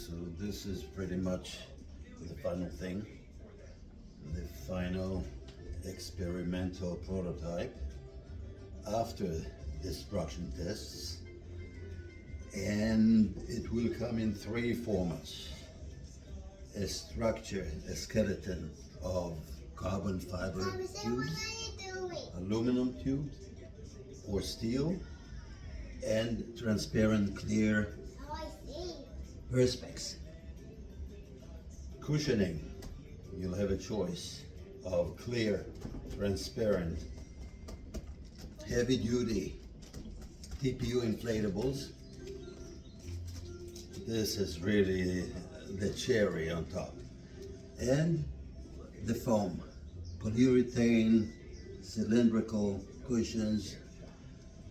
So this is pretty much the final thing, the final experimental prototype after destruction tests, and it will come in three formats: a structure, a skeleton of carbon fiber tubes, aluminum tubes, or steel, and transparent clear perspex. Cushioning, you'll have a choice of clear, transparent, heavy duty TPU inflatables. This is really the cherry on top. And the foam, polyurethane cylindrical cushions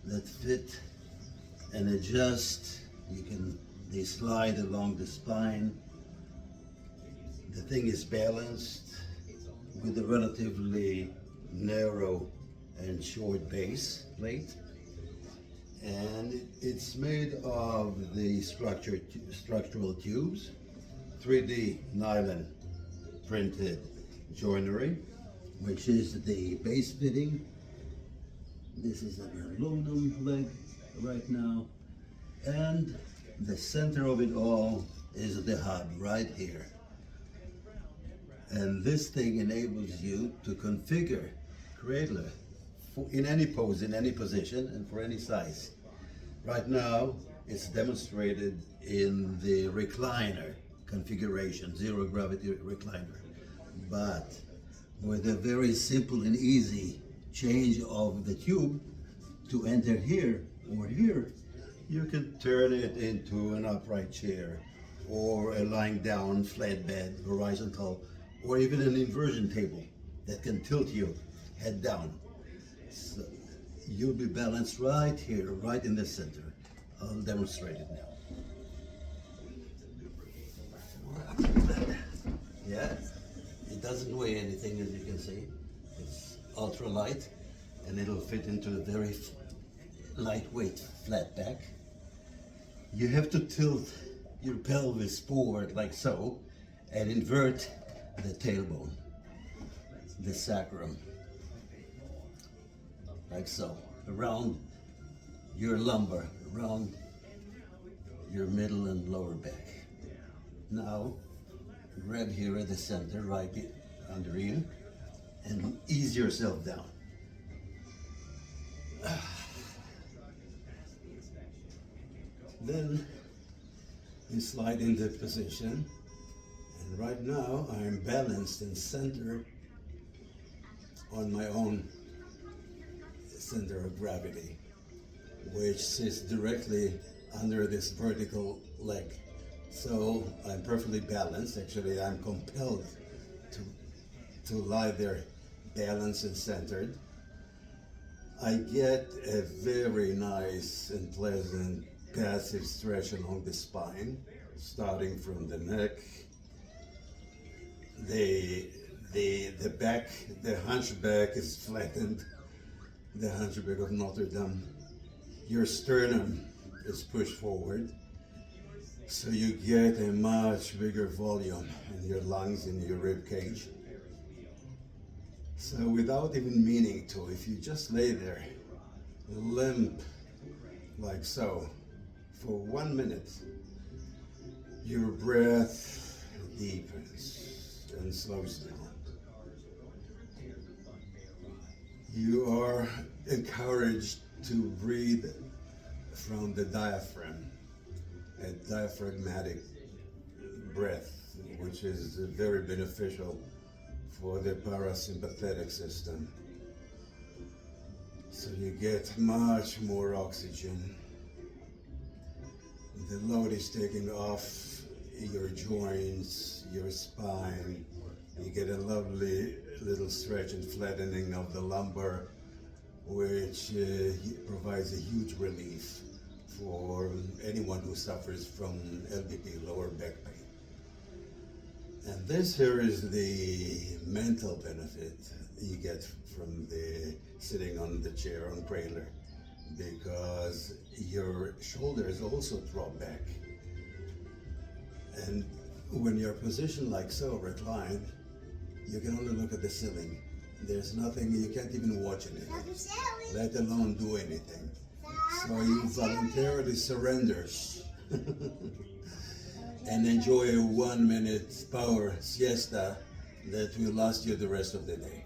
that fit and adjust. They slide along the spine. The thing is balanced with a relatively narrow and short base plate, and it's made of the structural tubes, 3D nylon printed joinery, which is the base fitting. This is an aluminum leg right now, and the center of it all is the hub right here. And this thing enables you to configure CRADLER in any pose, in any position, and for any size. Right now, it's demonstrated in the recliner configuration, zero gravity recliner. But with a very simple and easy change of the tube to enter here or here, you can turn it into an upright chair, or a lying down flat bed, horizontal, or even an inversion table that can tilt you head down. So you'll be balanced right here, right in the center. I'll demonstrate it now. Yeah, it doesn't weigh anything, as you can see. It's ultra light, and it'll fit into a very lightweight flat back. You have to tilt your pelvis forward like so, and invert the tailbone, the sacrum, like so, around your lumbar, around your middle and lower back. Now, grab here at the center, right under you, and ease yourself down. Then you slide into position, and right now I am balanced and centered on my own center of gravity, which sits directly under this vertical leg. So I'm perfectly balanced. Actually, I'm compelled to lie there balanced and centered. I get a very nice and pleasant passive stretch along the spine, starting from the neck, the back, the hunchback is flattened, the hunchback of Notre Dame. Your sternum is pushed forward, so you get a much bigger volume in your lungs and your rib cage. So without even meaning to, if you just lay there, limp like so, for 1 minute, your breath deepens and slows down. You are encouraged to breathe from the diaphragm, a diaphragmatic breath, which is very beneficial for the parasympathetic system. So you get much more oxygen. The load is taken off your joints, your spine. You get a lovely little stretch and flattening of the lumbar, which provides a huge relief for anyone who suffers from LBP, lower back pain. And this here is the mental benefit you get from the sitting on the chair on CRADLER, because your shoulders also drop back, And when you're positioned like so, reclined, you can only look at the ceiling. There's nothing, you can't even watch anything, let alone do anything. So you voluntarily surrender and enjoy a 1 minute power siesta that will last you the rest of the day.